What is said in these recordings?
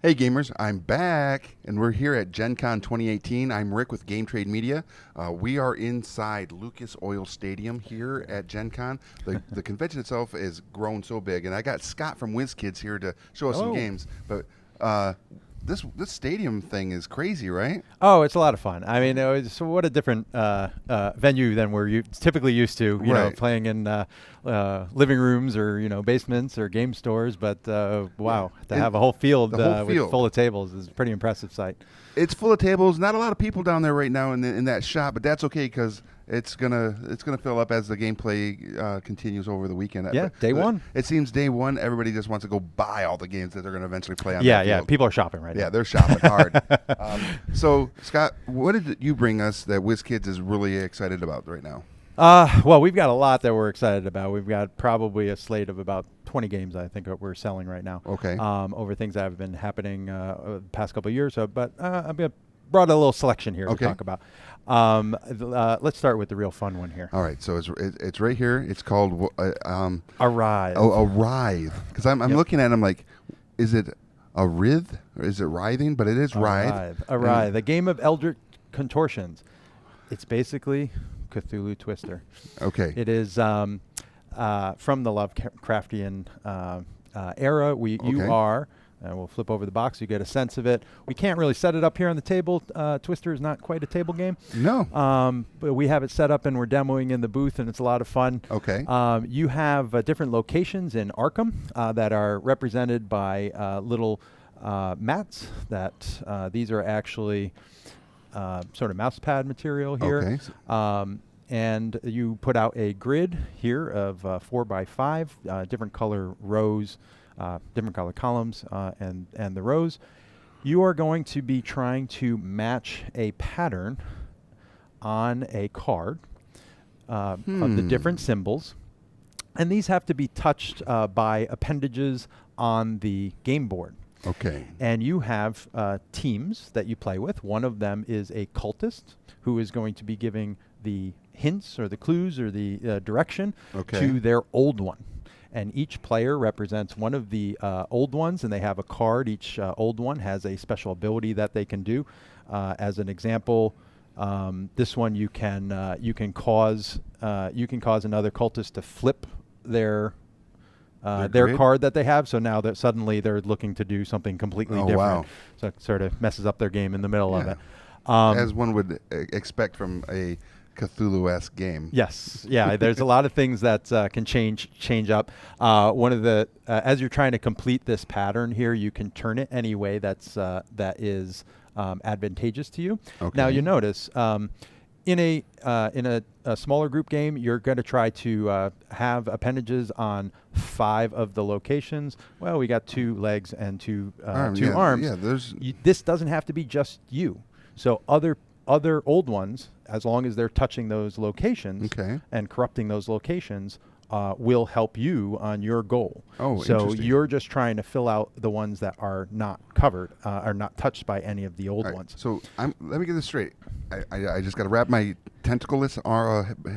Hey gamers, I'm back, and we're here at GenCon 2018. I'm Rick with Game Trade Media. We are inside Lucas Oil Stadium here at GenCon. The convention itself is grown so big, and I got Scott from Wizkids here to show us some games. But this stadium thing is crazy, right? Oh, it's a lot of fun. I mean, so what a different venue than we're typically used to, you know, playing in living rooms or, basements or game stores. But, wow, to have a whole field, full of tables is a pretty impressive sight. It's full of tables. Not a lot of people down there right now in that shop, but that's okay because it's gonna fill up as the gameplay continues over the weekend. Yeah, day one. It seems day one, everybody just wants to go buy all the games that they're gonna eventually play on. Yeah. People are shopping right now. Yeah, they're shopping hard. So, Scott, what did you bring us that WizKids is really excited about right now? Well, we've got a lot that we're excited about. We've got probably a slate of about 20 games, I think, that we're selling right now. Okay. Over things that have been happening the past couple of years. But I've brought a little selection here to talk about. Let's start with the real fun one here. All right. So it's right here. It's called Arrive. Oh, Arrive. Because I'm looking at it, I'm like, is it a writh or is it writhing? But it is Arrive. Arrive. A game of eldritch contortions. It's basically Cthulhu Twister. Okay. It is from the Lovecraftian era. You are, and we'll flip over the box. You get a sense of it. We can't really set it up here on the table. Twister is not quite a table game. No. But we have it set up and we're demoing in the booth, and it's a lot of fun. Okay. You have different locations in Arkham that are represented by little mats. These are actually sort of mouse pad material here. Okay. And you put out a grid here of 4x5, different color rows, different color columns, and the rows. You are going to be trying to match a pattern on a card of the different symbols. And these have to be touched by appendages on the game board. Okay. And you have teams that you play with. One of them is a cultist who is going to be giving the hints or the clues or the direction to their old one. And each player represents one of the old ones, and they have a card. Each old one has a special ability that they can do. As an example, this one you can cause another cultist to flip their card that they have. So now that suddenly they're looking to do something completely different. Wow. So it sort of messes up their game in the middle of it. As one would expect from a Cthulhu-esque game. Yes, yeah. There's a lot of things that can change up. One of the as you're trying to complete this pattern here, you can turn it any way that is advantageous to you. Okay. Now you notice in a smaller group game, you're going to try to have appendages on 5 of the locations. Well, we got 2 legs and two arms. Yeah, this doesn't have to be just you. So other old ones, as long as they're touching those locations and corrupting those locations, will help you on your goal. Oh, so interesting. you're just trying to fill out the ones that are not covered, are not touched by any of the old ones. So let me get this straight. I just got to wrap my tentacleless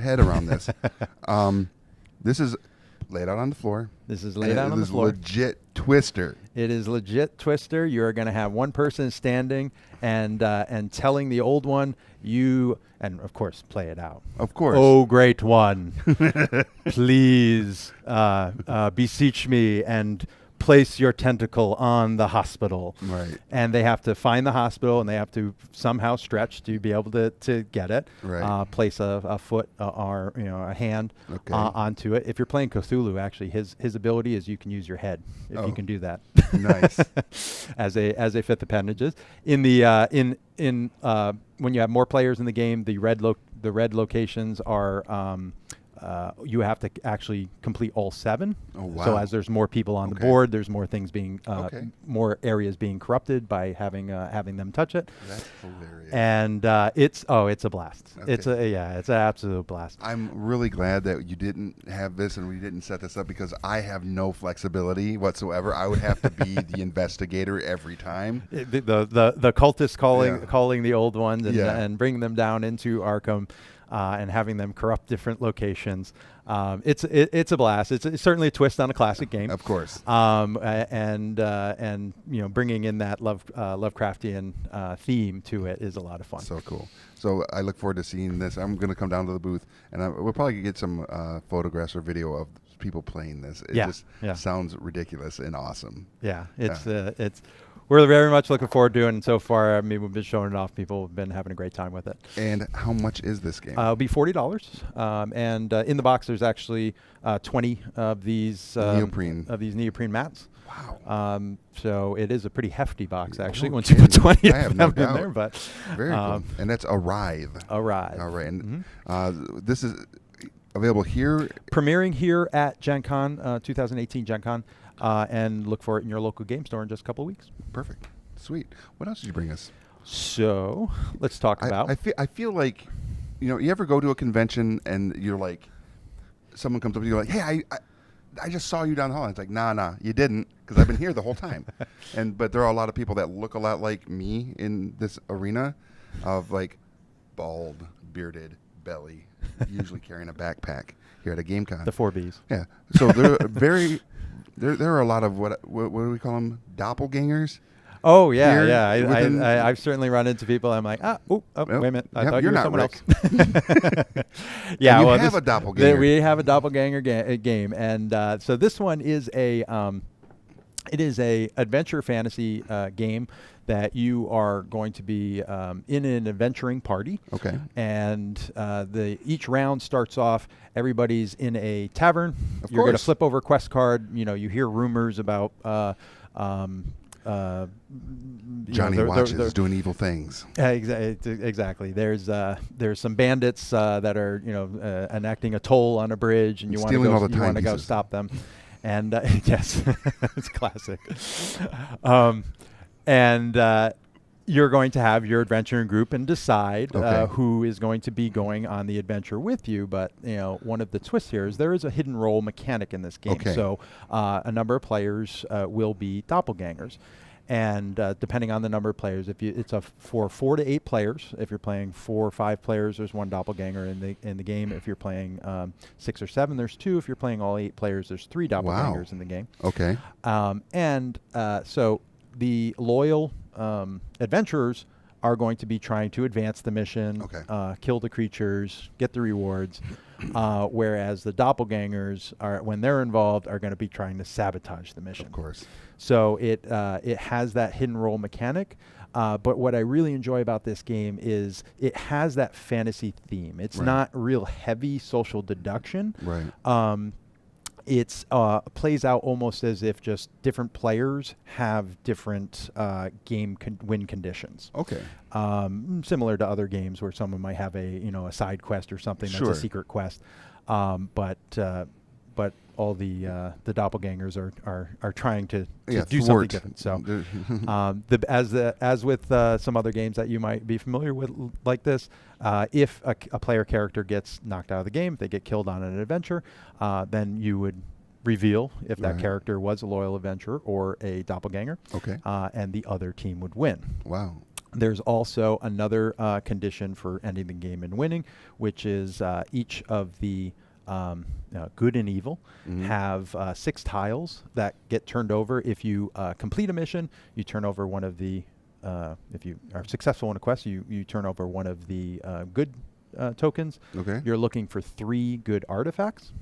head around this. This is laid out on the floor. This is laid out on the floor. This is legit Twister. It is legit Twister. You're going to have one person standing and telling the old one, and of course play it out. Of course. Oh, great one, please beseech me and place your tentacle on the hospital. Right. And they have to find the hospital, and they have to somehow stretch to be able to get it. Right. Place a foot or a hand onto it. If you're playing Cthulhu, actually, his ability is you can use your head if you can do that. Nice. as a fifth appendages. In the when you have more players in the game, the red locations are you have to actually complete all 7. Oh, wow. So as there's more people on the board, there's more things being, more areas being corrupted by having them touch it. That's hilarious. And it's a blast. Okay. It's an absolute blast. I'm really glad that you didn't have this and we didn't set this up because I have no flexibility whatsoever. I would have to be the investigator every time. The cultists calling the old ones and bringing them down into Arkham. and having them corrupt different locations. It's a blast. It's certainly a twist on a classic game, of course. And bringing in that Lovecraftian theme to it is a lot of fun. So cool. So I look forward to seeing this. I'm going to come down to the booth, and we'll probably get some photographs or video of people playing this. It just sounds ridiculous and awesome. Yeah, it's we're very much looking forward to it, and so far, I mean, we've been showing it off. People have been having a great time with it. And how much is this game? It'll be $40, and in the box there's actually 20 of these neoprene mats. Wow. So it is a pretty hefty box, actually, once you put 20 of them in there. But very cool. And that's Arrive. Arrive. All right. And this is available here? Premiering here at GenCon, 2018 GenCon. And look for it in your local game store in just a couple of weeks. Perfect. Sweet. What else did you bring us? So let's talk about. I feel like, you ever go to a convention and you're like, someone comes up to you like, hey, I just saw you down the hall. And it's like, nah, you didn't, because I've been here the whole time. But there are a lot of people that look a lot like me in this arena of like bald, bearded, belly, usually carrying a backpack here at a GameCon. The 4 Bs. Yeah. So they're very. There are a lot of what do we call them? Doppelgangers. Oh yeah. I've certainly run into people. I'm like, wait a minute. I thought you were someone else. Yeah, well, have a doppelganger. We have a doppelganger game, and so this one is a adventure fantasy game that you are going to be in an adventuring party. Okay. And each round starts off, everybody's in a tavern. You're going to flip over a quest card. You hear rumors about Johnny Watches doing evil things. Exactly. There's some bandits that are enacting a toll on a bridge, and you want to go stop them. And yes, it's classic. And you're going to have your adventuring group and decide who is going to be going on the adventure with you. But one of the twists here is there is a hidden role mechanic in this game. Okay. So a number of players will be doppelgangers. And depending on the number of players, it's for 4 to 8 players. If you're playing 4 or 5 players, there's 1 doppelganger in the game. If you're playing 6 or 7, there's 2. If you're playing all 8 players, there's 3 doppelgangers in the game. Okay. So the loyal adventurers are going to be trying to advance the mission, kill the creatures, get the rewards, whereas the doppelgangers when they're involved, are going to be trying to sabotage the mission. Of course. So it has that hidden role mechanic, but what I really enjoy about this game is it has that fantasy theme. It's not real heavy social deduction. Right. It's plays out almost as if just different players have different game win conditions. Okay. Similar to other games where someone might have a side quest or something that's a secret quest, but all the doppelgangers are trying to do something different. So as with some other games that you might be familiar with like this, if a player character gets knocked out of the game, if they get killed on an adventure, then you would reveal if that character was a loyal adventurer or a doppelganger. Okay. And the other team would win. Wow. There's also another condition for ending the game and winning, which is each of the good and evil have 6 tiles that get turned over. If you complete a mission, you turn over one of the if you are successful in a quest, you turn over one of the good tokens. Okay. You're looking for 3 good artifacts.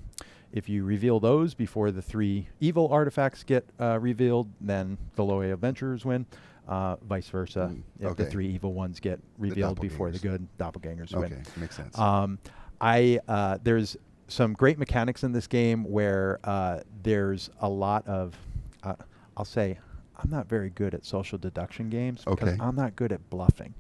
If you reveal those before the 3 evil artifacts get revealed, then the loyal adventurers win. Vice versa. If the 3 evil ones get revealed before the good doppelgangers win. Okay, makes sense. There's some great mechanics in this game where there's a lot of, I'll say, I'm not very good at social deduction games because I'm not good at bluffing.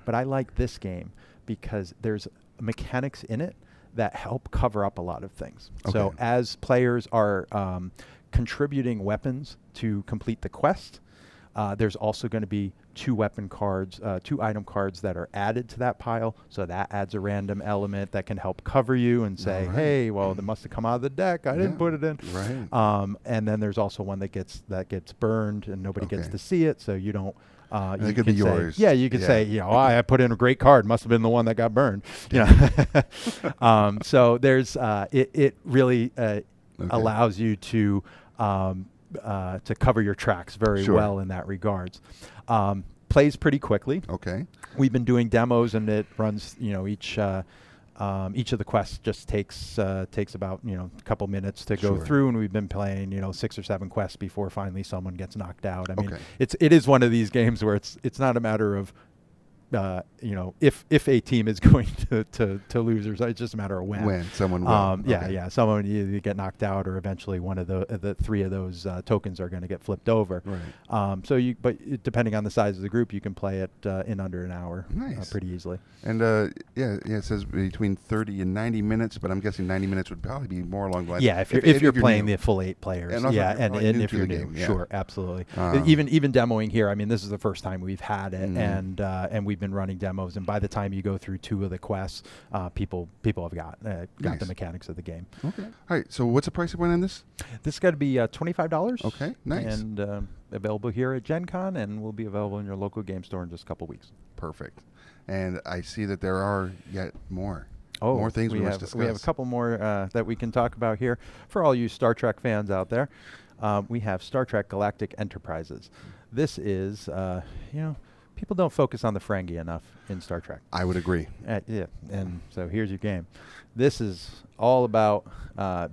But I like this game because there's mechanics in it that help cover up a lot of things. So as players are contributing weapons to complete the quest, there's also going to be 2 weapon cards, 2 item cards that are added to that pile. So that adds a random element that can help cover you and say, hey, well, that must have come out of the deck. I didn't put it in. Right. And then there's also one that gets burned and nobody gets to see it. So you don't It could be yours. Yeah, you could say, you know, I put in a great card. Must have been the one that got burned. You know, so there's it really allows you to cover your tracks very well in that regards. Plays pretty quickly. Okay. We've been doing demos, and it runs. You know, each of the quests just takes about, you know, a couple minutes to go through, and we've been playing, you know, 6 or 7 quests before finally someone gets knocked out. I mean, it is one of these games where it's not a matter of you know, if a team is going to lose, or it's just a matter of when. When someone will. Someone either get knocked out, or eventually one of the 3 of those tokens are going to get flipped over. Right. But depending on the size of the group, you can play it in under an hour. Nice. Pretty easily. And it says between 30 and 90 minutes, but I'm guessing 90 minutes would probably be more along the lines. Yeah, if you're playing the full 8 players. And and if you're new, sure, absolutely. Even demoing here, I mean, this is the first time we've had it, and we've been running demos, and by the time you go through 2 of the quests, people have got the mechanics of the game. Okay. All right. So what's the price point on this? This is going to be $25. Okay. Nice. And available here at GenCon, and will be available in your local game store in just a couple weeks. Perfect. And I see that there are yet more. Oh, more things we must discuss. We have a couple more that we can talk about here. For all you Star Trek fans out there, we have Star Trek Galactic Enterprises. This is, you know, people don't focus on the Ferengi enough in Star Trek. I would agree. Yeah, and so here's your game. This is all about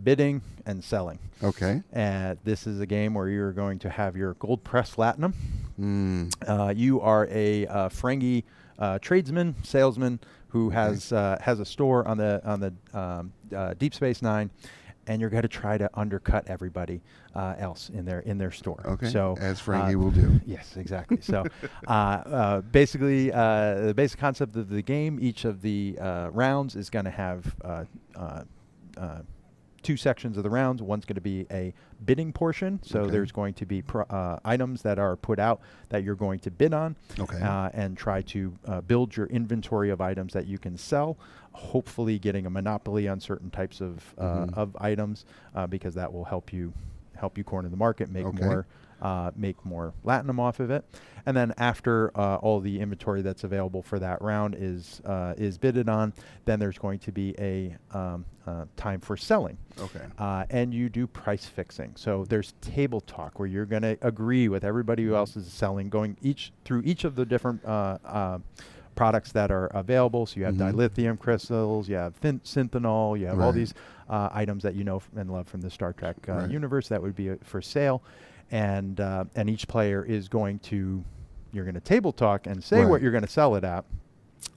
bidding and selling. Okay. And this is a game where you're going to have your gold press platinum. You are a Ferengi tradesman, salesman who has a store on the Deep Space Nine, and you're going to try to undercut everybody else in their store. Okay. So as Ferengi will do. Yes, exactly. So basically, the basic concept of the game: each of the rounds is going to have 2 sections of the rounds. One's going to be a bidding portion, so there's going to be items that are put out that you're going to bid on, and try to build your inventory of items that you can sell, hopefully getting a monopoly on certain types of items, because that will help you corner the market, make more platinum off of it. And then after all the inventory that's available for that round is bidded on, then there's going to be a time for selling. And you do price fixing. So there's table talk where you're going to agree with everybody who else is selling, going through each of the different products that are available. So you have dilithium crystals, you have synthanol, you have all these items that you know and love from the Star Trek universe that would be for sale. And each player is you're going to table talk and say what you're going to sell it at,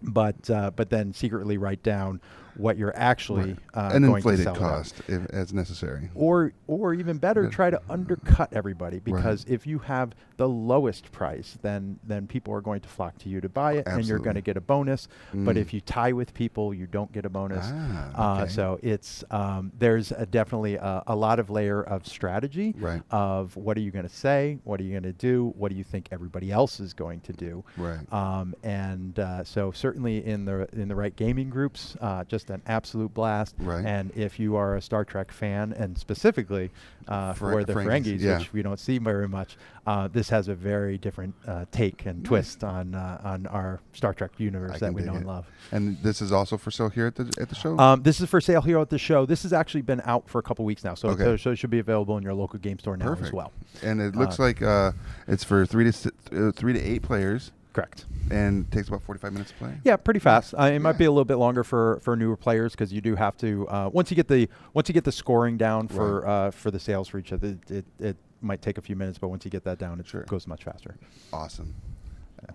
but then secretly write down what you're actually an going inflated to sell cost as necessary. Or even better, try to undercut everybody, because if you have the lowest price, then people are going to flock to you to buy it, and you're going to get a bonus. But if you tie with people, you don't get a bonus. So it's there's definitely a lot of layer of strategy of what are you going to say, what are you going to do, what do you think everybody else is going to do. So certainly in the right gaming groups, just an absolute blast. And if you are a Star Trek fan, and specifically for the Ferengis, which we don't see very much, this has a very different take and twist on our Star Trek universe that we know and love. And this is also for sale here at the show? This is for sale here at the show. This has actually been out for a couple weeks now, so it should be available in your local game store now as well. And it looks like it's for 3 to 8 players. Correct. And takes about 45 minutes to play? Yeah, pretty fast. It might be a little bit longer for newer players, because you do have to once you get the scoring down for the sales for each other, it might take a few minutes, but once you get that down, it goes much faster. Awesome.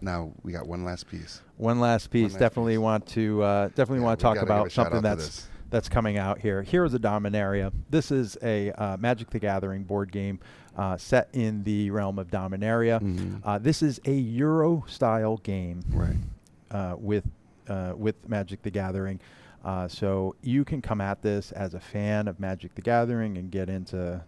Now we got one last piece. Definitely want to talk about something that's coming out here. Heroes of Dominaria. This is a Magic the Gathering board game set in the realm of Dominaria. This is a Euro-style game with Magic the Gathering. So you can come at this as a fan of Magic the Gathering and get into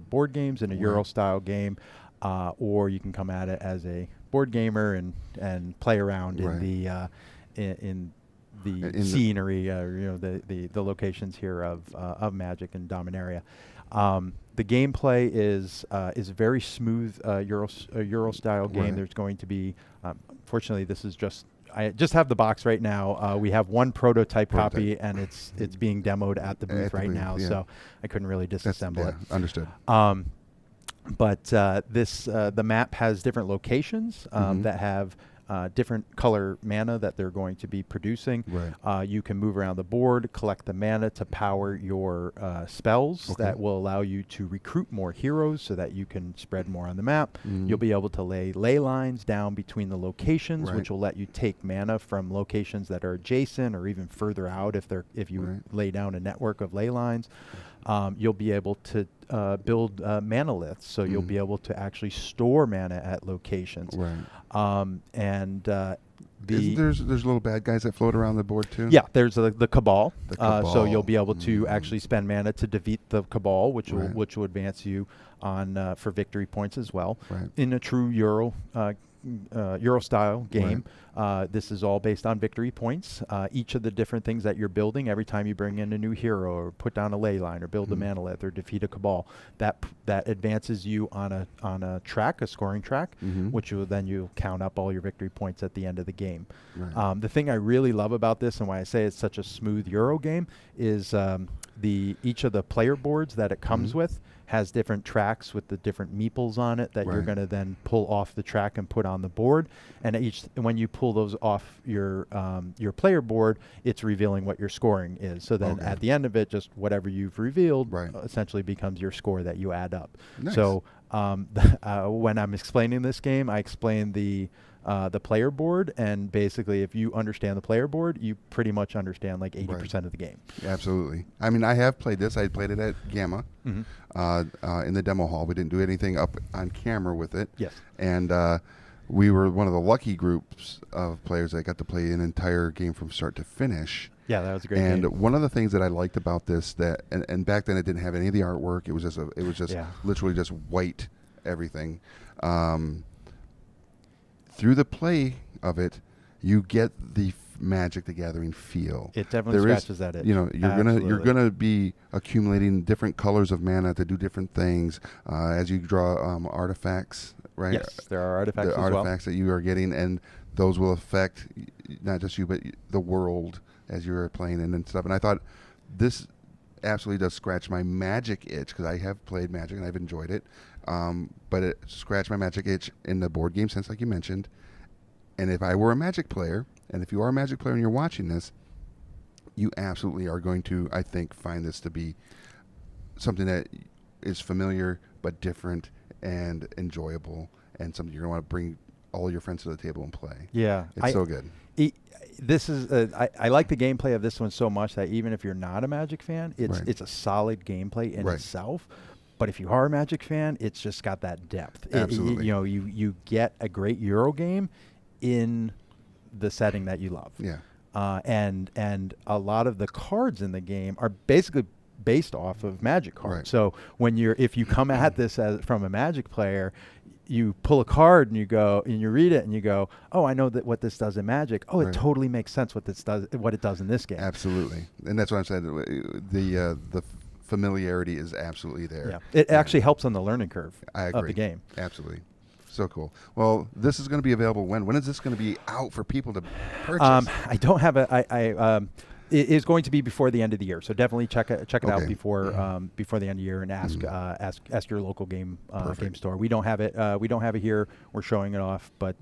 board games in a Euro-style game, or you can come at it as a board gamer and play around in the scenery, the locations here of Magic and Dominaria. The gameplay is very smooth Euro style game. Right. There's going to be, fortunately, this is I just have the box right now. We have one prototype copy, and it's being demoed at the booth right now. Yeah. So I couldn't really disassemble it. Understood. But the map has different locations that have different color mana that they're going to be producing. Right. You can move around the board, collect the mana to power your spells that will allow you to recruit more heroes so that you can spread more on the map. You'll be able to lay lines down between the locations, which will let you take mana from locations that are adjacent or even further out if you lay down a network of ley lines. You'll be able to build manoliths, so you'll be able to actually store mana at locations. Right. There's little bad guys that float around the board too? Yeah, there's the Cabal. The Cabal. So you'll be able to actually spend mana to defeat the Cabal, which will advance you on for victory points as well. Right. In a true Euro style game, this is all based on victory points. Each of the different things that you're building, every time you bring in a new hero or put down a ley line or build a manolith or defeat a Cabal, that advances you on a track, a scoring track, which you'll count up all your victory points at the end of the game. Right. The thing I really love about this and why I say it's such a smooth Euro game is each of the player boards that it comes with has different tracks with the different meeples on it that you're going to then pull off the track and put on the board. And when you pull those off your player board, it's revealing what your scoring is. So then at the end of it, just whatever you've revealed essentially becomes your score that you add up. Nice. So when I'm explaining this game, I explain the player board, and basically if you understand the player board, you pretty much understand like 80% of the game. Absolutely. I mean, I have played this. I played it at Gamma in the demo hall. We didn't do anything up on camera with it. Yes. And we were one of the lucky groups of players that got to play an entire game from start to finish. Yeah, that was a great game. And one of the things that I liked about this, and back then it didn't have any of the artwork. It was just literally just white everything. Through the play of it, you get the Magic the Gathering feel. It definitely scratches at it. You're gonna be accumulating different colors of mana to do different things as you draw artifacts, right? Yes, there are artifacts the as artifacts that you are getting, and those will affect not just you but the world as you're playing and stuff. And I thought this absolutely does scratch my Magic itch because I have played Magic and I've enjoyed it. But it scratched my Magic itch in the board game sense, like you mentioned. And if I were a Magic player, and if you are a Magic player and you're watching this, you absolutely are going to, I think, find this to be something that is familiar but different and enjoyable, and something you're going to want to bring all your friends to the table and play. Yeah. It's so good. This is I like the gameplay of this one so much that even if you're not a Magic fan, it's a solid gameplay in itself. But if you are a Magic fan, it's just got that depth. Absolutely. You get a great Euro game in the setting that you love. Yeah. And a lot of the cards in the game are basically based off of Magic cards. Right. So if you come at this from a Magic player, you pull a card and you go and you read it and you go, oh, I know that what this does in Magic. Oh, it totally makes sense what it does in this game. Absolutely, and that's what I'm saying. The familiarity is absolutely there. Yeah, it actually helps on the learning curve of the game. Absolutely. So cool. Well, this is going to be available when? When is this going to be out for people to purchase? I don't have it is going to be before the end of the year, so definitely check it out before the end of the year and ask your local game store. We don't have it here. We're showing it off, but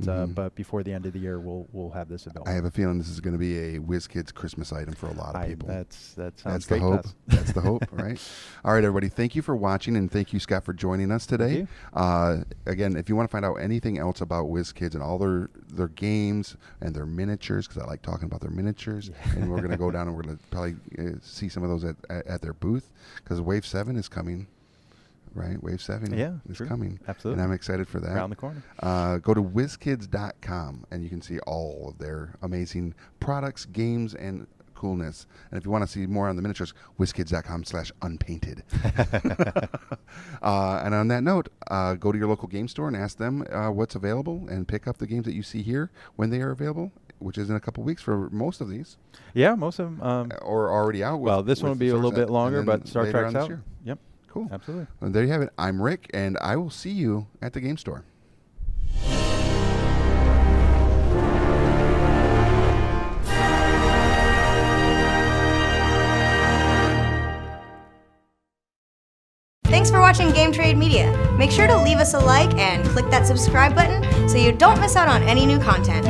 before the end of the year, we'll have this available. I have a feeling this is going to be a Wizkids Christmas item for a lot of people. That sounds That's great. The hope. That's the hope, right? All right, everybody. Thank you for watching, and thank you, Scott, for joining us today. Again, if you want to find out anything else about Wizkids and all their games and their miniatures, because I like talking about their miniatures, and we're going to go down and we're going to probably see some of those at their booth, because Wave 7 is coming, right? Wave 7 is coming. Absolutely. And I'm excited for that. Around the corner. Go to Wizkids.com and you can see all of their amazing products, games, and coolness. And if you want to see more on the miniatures, Wizkids.com/unpainted. And on that note, go to your local game store and ask them what's available and pick up the games that you see here when they are available, which is in a couple weeks for most of these. Yeah, most of them. Or already out. Well, this one will be a little bit longer, but Star Trek's out. Year. Yep. Cool. Absolutely. Well, there you have it. I'm Rick, and I will see you at the game store. Thanks for watching Game Trade Media. Make sure to leave us a like and click that subscribe button so you don't miss out on any new content.